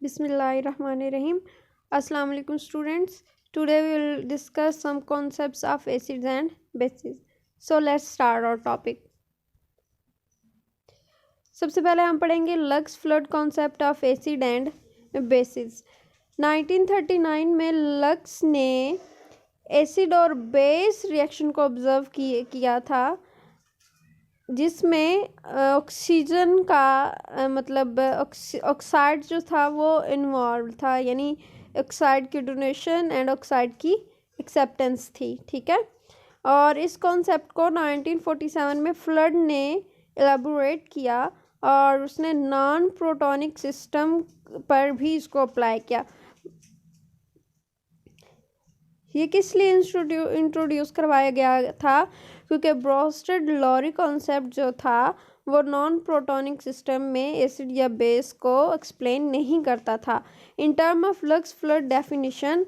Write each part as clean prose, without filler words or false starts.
Bismillahirrahmanirrahim. Assalamu alaikum students. Today we will discuss some concepts of acids and bases. So let's start our topic. सबसे पहले हम पढ़ेंगे lux flood concept of acid and basis. 1939 में lux ने acid और base reaction को observe किया था, जिसमें ऑक्सीजन का मतलब ऑक्साइड जो था वो इन्वॉल्व था, यानी ऑक्साइड की डोनेशन एंड ऑक्साइड की एक्सेप्टेंस थी। ठीक है, और इस कॉन्सेप्ट को 1947 में फ्लड ने एलाबोरेट किया और उसने नॉन प्रोटॉनिक सिस्टम पर भी इसको अप्लाई किया। ये किस लिए इंट्रोड्यूस करवाया गया था? क्योंकि ब्रोस्टेड-लॉरी कॉन्सेप्ट जो था वो नॉन प्रोटॉनिक सिस्टम में एसिड या बेस को एक्सप्लेन नहीं करता था। In term of Lux Flood definition,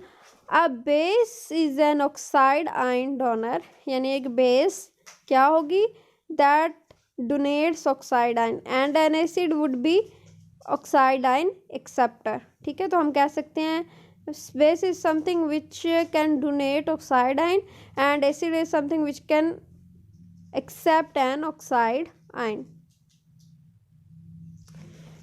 a base is an oxide ion donor, यानी एक बेस क्या होगी? That donates oxide ion and an acid would be oxide ion acceptor. ठीक है, तो हम कह सकते हैं base is something which can donate oxide ion and acid is something which can accept an oxide ion.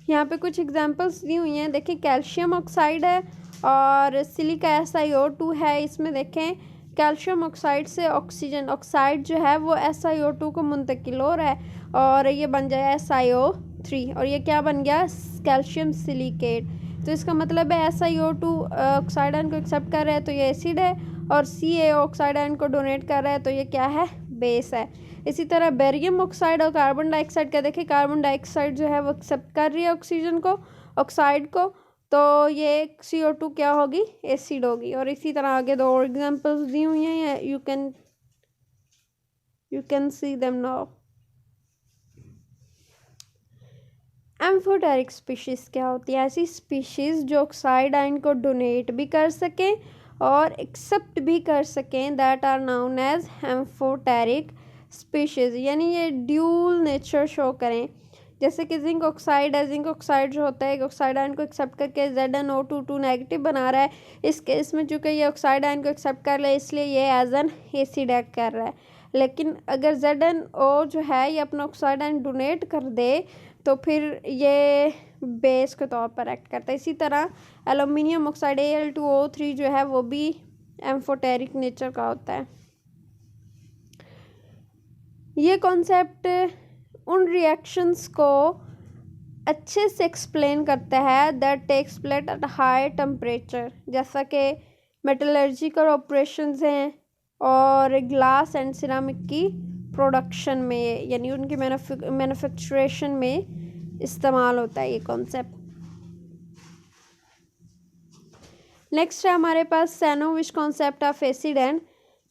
यहाँ पे कुछ एग्जांपल्स दी हुई हैं। देखिए, कैल्शियम ऑक्साइड है और सिलिका SiO2 है। इसमें देखें, कैल्शियम ऑक्साइड से ऑक्सीजन ऑक्साइड जो है वो SiO2 को मुंतकिल हो रहा है और ये बन जाए SiO3 और ये क्या बन गया? Calcium silicate. तो इसका मतलब है SiO2 ऑक्साइड आयन को एक्सेप्ट कर रहा है तो ये एसिड है, और CaO ऑक्साइड आयन को डोनेट कर रहा है तो ये क्या है? बेस है। इसी तरह बेरियम ऑक्साइड और कार्बन डाइऑक्साइड का देखिए, कार्बन डाइऑक्साइड जो है वो एक्सेप्ट कर रही है ऑक्सीजन को, ऑक्साइड को, तो ये CO2 क्या होगी? एसिड होगी। और इसी तरह आगे दो और एग्जांपल्स दी हुई हैं, you can see them now. Amphoteric species क्या होती है? ऐसी स्पीशीज़ जो ऑक्साइड आयन को डोनेट भी कर सकें और एक्सेप्ट भी कर सकें, that are known as amphoteric species, यानी ये ड्यूल नेचर शो करें। जैसे कि जिंक ऑक्साइड है, जिंक ऑक्साइड जो होता है ऑक्साइड आयन को एक्सेप्ट करके ZnO2 नेगेटिव बना रहा है। इस केस में चूँकि ये ऑक्साइड आयन को एक्सेप्ट कर रहा है इसलिए ये एज एन एसिड एक्ट कर रहा है। लेकिन अगर ZnO जो है ये अपना ऑक्साइड आयन डोनेट कर दे तो फिर ये बेस के तौर पर एक्ट करता है। इसी तरह एल्यूमिनियम ऑक्साइड Al2O3 जो है वो भी एम्फोटेरिक नेचर का होता है। ये कॉन्सेप्ट उन रिएक्शंस को अच्छे से एक्सप्लेन करता है that takes place at high temperature, जैसा कि मेटलर्जिकल ऑपरेशंस हैं और ग्लास एंड सिरामिक की प्रोडक्शन में, यानी उनकी मैन्युफैक्चरेशन में इस्तेमाल होता है ये कॉन्सेप्ट। नेक्स्ट है हमारे पास Sanovich concept of acid and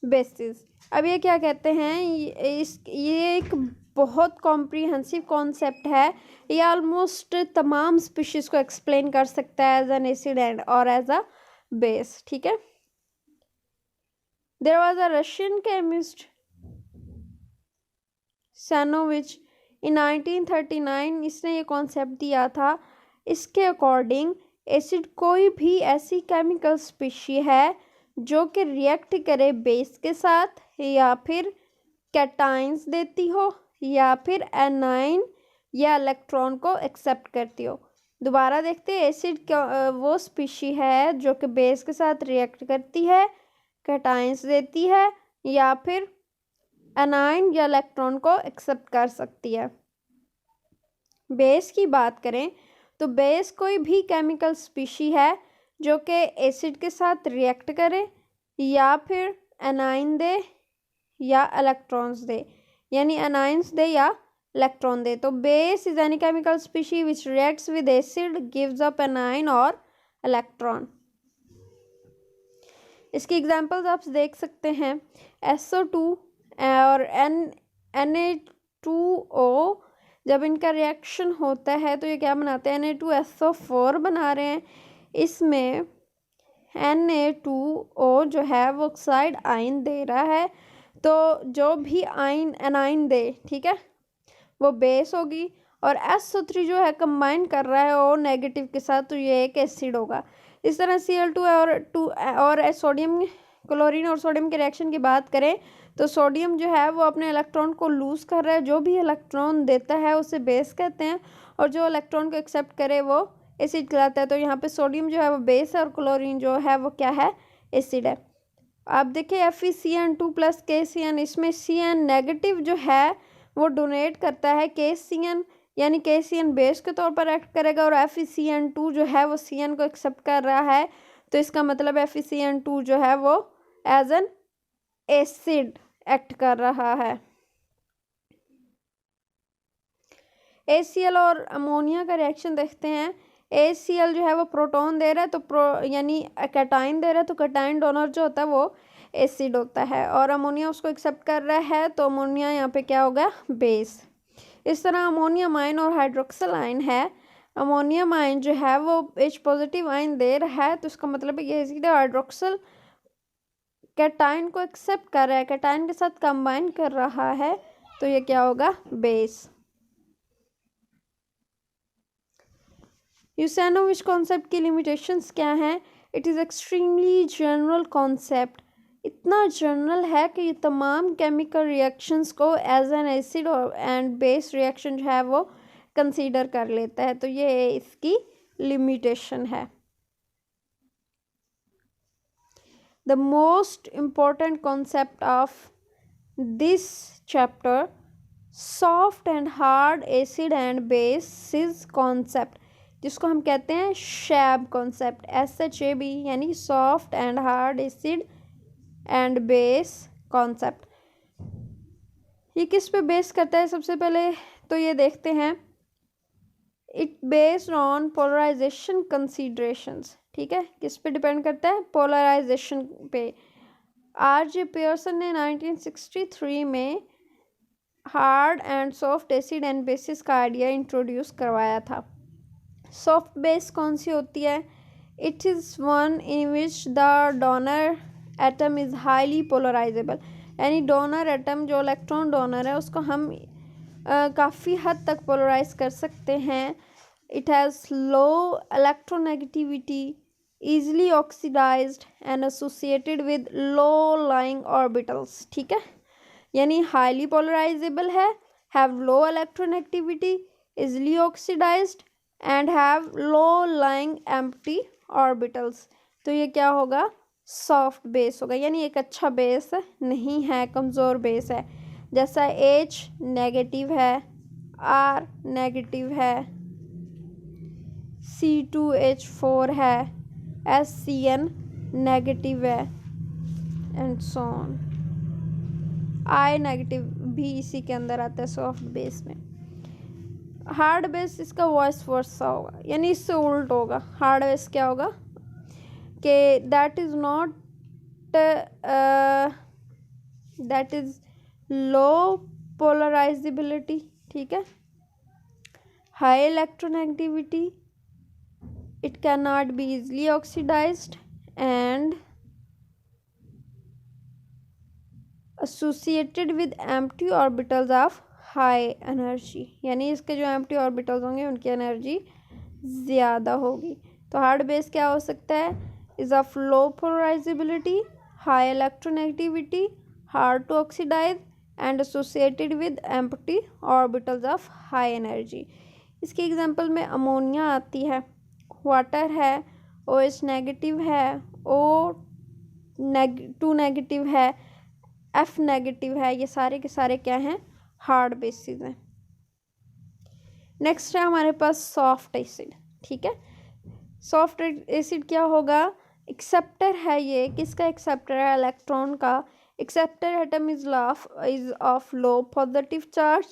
bases. अब ये क्या कहते हैं? ये एक बहुत कॉम्प्रिहेंसिव कॉन्सेप्ट है। ये ऑलमोस्ट तमाम स्पीशीज़ को एक्सप्लेन कर सकता है एज एन एसिड एंड और एज अ बेस। ठीक है, there was a Russian chemist Sanovich in 1939, इसने ये कॉन्सेप्ट दिया था। इसके अकॉर्डिंग एसिड कोई भी ऐसी केमिकल स्पीशी है जो कि रिएक्ट करे बेस के साथ, या फिर कैटाइंस देती हो, या फिर एनाइन या इलेक्ट्रॉन को एक्सेप्ट करती हो। दोबारा देखते हैं, एसिड वो स्पीशी है जो कि बेस के साथ रिएक्ट करती है, कैटाइंस देती है, या फिर एनाइन या इलेक्ट्रॉन को एक्सेप्ट कर सकती है। बेस की बात करें तो बेस कोई भी केमिकल स्पीशी है जो कि एसिड के साथ रिएक्ट करे या फिर एनाइन दे या इलेक्ट्रॉन्स दे, यानी एनाइंस दे या इलेक्ट्रॉन दे। तो base is any chemical species which reacts with acid, gives up A9 और इलेक्ट्रॉन। इसकी एग्जांपल्स आप देख सकते हैं, SO2 और Na2O, जब इनका रिएक्शन होता है तो ये क्या बनाते हैं? Na2SO4 बना रहे हैं। इसमें Na2O जो है वो ऑक्साइड आयन दे रहा है, तो जो भी आयन एनाइन दे, ठीक है, वो बेस होगी, और SO3 जो है कंबाइन कर रहा है O नेगेटिव के साथ, तो ये एक एसिड होगा। इस तरह Cl2 और सोडियम, क्लोरीन और सोडियम के रिएक्शन की बात करें तो सोडियम जो है वो अपने इलेक्ट्रॉन को लूज़ कर रहा है, जो भी इलेक्ट्रॉन देता है उसे बेस कहते हैं, और जो इलेक्ट्रॉन को एक्सेप्ट करे वो एसिड कहलाता है। तो यहाँ पे सोडियम जो है वो बेस है और क्लोरीन जो है वो क्या है, एसिड है। आप देखिए FeCN2 + KCN, इसमें Cn नेगेटिव जो है वो डोनेट करता है KCN, यानी KCN बेस के तौर पर एक्ट करेगा, और FeCN2 जो है वो Cn को एक्सेप्ट कर रहा है, तो इसका मतलब FeCN2 जो है वो एज एन एसिड एक्ट कर रहा है। ACl और अमोनिया का रिएक्शन देखते हैं। ACl जो है वो प्रोटॉन दे रहा है, तो यानी कैटाइन दे रहा है, तो कैटाइन डोनर जो होता है वो एसिड होता है, और अमोनिया उसको एक्सेप्ट कर रहा है, तो अमोनिया यहाँ पे क्या होगा, बेस। इस तरह अमोनियम आयन और हाइड्रोक्सिल आयन है। अमोनियम आयन जो है वो H पॉजिटिव आयन दे रहा है, तो इसका मतलब है ये एसिड है। हाइड्रोक्सिल कैटाइन को एक्सेप्ट कर रहा है, कैटाइन के साथ कंबाइन कर रहा है, तो ये क्या होगा, बेस। यूसेनोविच कॉन्सेप्ट की लिमिटेशंस क्या हैं? It is extremely general concept, इतना जनरल है कि ये तमाम केमिकल रिएक्शंस को एज एन एसिड और एंड बेस रिएक्शन जो है वो कंसीडर कर लेता है, तो ये इसकी लिमिटेशन है। The most important concept of this chapter, soft and hard acid and basis concept, जिसको हम कहते हैं शैब कॉन्सेप्ट, SHAB, यानी soft and hard acid and base concept. ये किस पे बेस करता है? सबसे पहले तो ये देखते हैं, it based on polarisation considerations, ठीक है, किस पे डिपेंड करता है, पोलराइजेशन पे। RJ पियर्सन ने 1963 में hard and soft acid and basis का आइडिया इंट्रोड्यूस करवाया था। सॉफ्ट बेस कौन सी होती है? It is one in which the donor atom is highly polarisable, यानी डोनर एटम जो इलेक्ट्रॉन डोनर है उसको हम काफ़ी हद तक पोलराइज कर सकते हैं। It has low electronegativity, easily oxidised and associated with low lying orbitals, ठीक है, यानी हाईली पोलराइजेबल है, have low electronegativity, easily oxidised and have low lying empty orbitals, तो ये क्या होगा, सॉफ्ट बेस होगा, यानी एक अच्छा बेस नहीं है, कमज़ोर बेस है। जैसा H नेगेटिव है, R नेगेटिव है, C2H4 है, SCN नेगेटिव है, and so on. I negative भी इसी के अंदर आता है सॉफ्ट बेस में। हार्ड बेस इसका वॉइस वर्सा होगा, यानी इससे उल्ट होगा। हार्ड बेस क्या होगा कि that is not, that is low polarisability, ठीक है, high electronegativity, it can not be easily oxidised and associated with empty orbitals of high energy, यानी इसके जो एम्प्टी ऑर्बिटल्स होंगे उनकी एनर्जी ज़्यादा होगी। तो हार्ड बेस क्या हो सकता है, is of low polarisability, high electronegativity, hard to oxidise and associated with empty orbitals of high energy. इसकी एग्जांपल में अमोनिया आती है, वाटर है, OH नेगेटिव है, O2 नेगेटिव है, F नेगेटिव है, ये सारे के सारे क्या हैं, हार्ड बेसिस हैं। नेक्स्ट है हमारे पास सॉफ्ट एसिड, ठीक है। सॉफ्ट एसिड क्या होगा, एक्सेप्टर है, ये किसका एक्सेप्टर है, इलेक्ट्रॉन का। Acceptor atom is of low positive charge,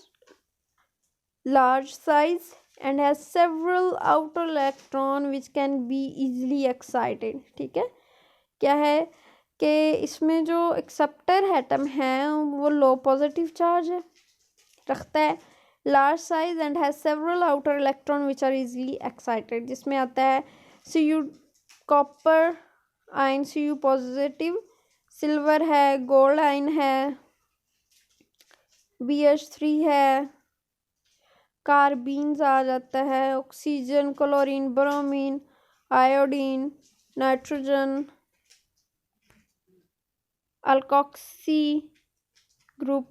large size and has several outer electron which can be easily excited, ठीक है। क्या है कि इसमें जो एक्सेप्टर एटम है वो लो पॉजिटिव चार्ज रखता है, large size and has several outer electron which are easily excited, जिसमें आता है Cu copper ion, Cu positive, silver है, गोल्ड आयन है, BH3 है, कार्बीन्स आ जाता है, oxygen, chlorine, bromine, iodine, nitrogen, alkoxy group,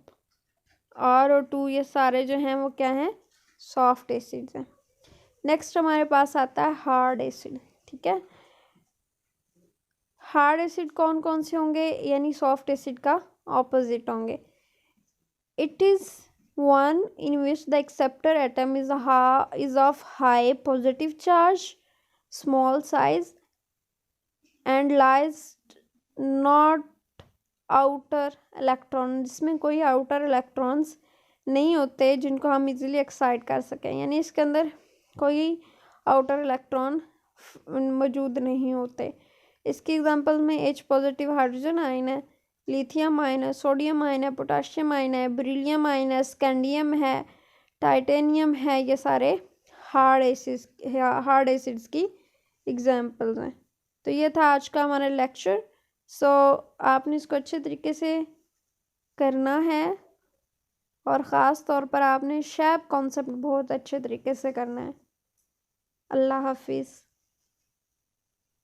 RO2, ये सारे जो हैं वो क्या हैं, सॉफ्ट एसिड्स हैं। नेक्स्ट हमारे पास आता है हार्ड एसिड। ठीक है, हार्ड एसिड कौन कौन से होंगे, यानी सॉफ्ट एसिड का ऑपोजिट होंगे। It is one in which the acceptor atom is of high positive charge, small size, and lies not outer electron, जिसमें कोई आउटर इलेक्ट्रॉन्स नहीं होते जिनको हम इजीली एक्साइट कर सकें, यानी इसके अंदर कोई आउटर इलेक्ट्रॉन मौजूद नहीं होते। इसकी एग्जांपल में H पॉजिटिव हाइड्रोजन आयन है, लिथियम आयन है, सोडियम आयन है, पोटाशियम आयन है, बेरिलियम आयन है, स्कैंडियम है, टाइटेनियम है, ये सारे हार्ड एसिड्स की एग्जांपल्स हैं। तो ये था आज का हमारा लेक्चर। सो आपने इसको अच्छे तरीके से करना है और ख़ास तौर पर आपने शैप कॉन्सेप्ट बहुत अच्छे तरीके से करना है। अल्लाह हाफिज़।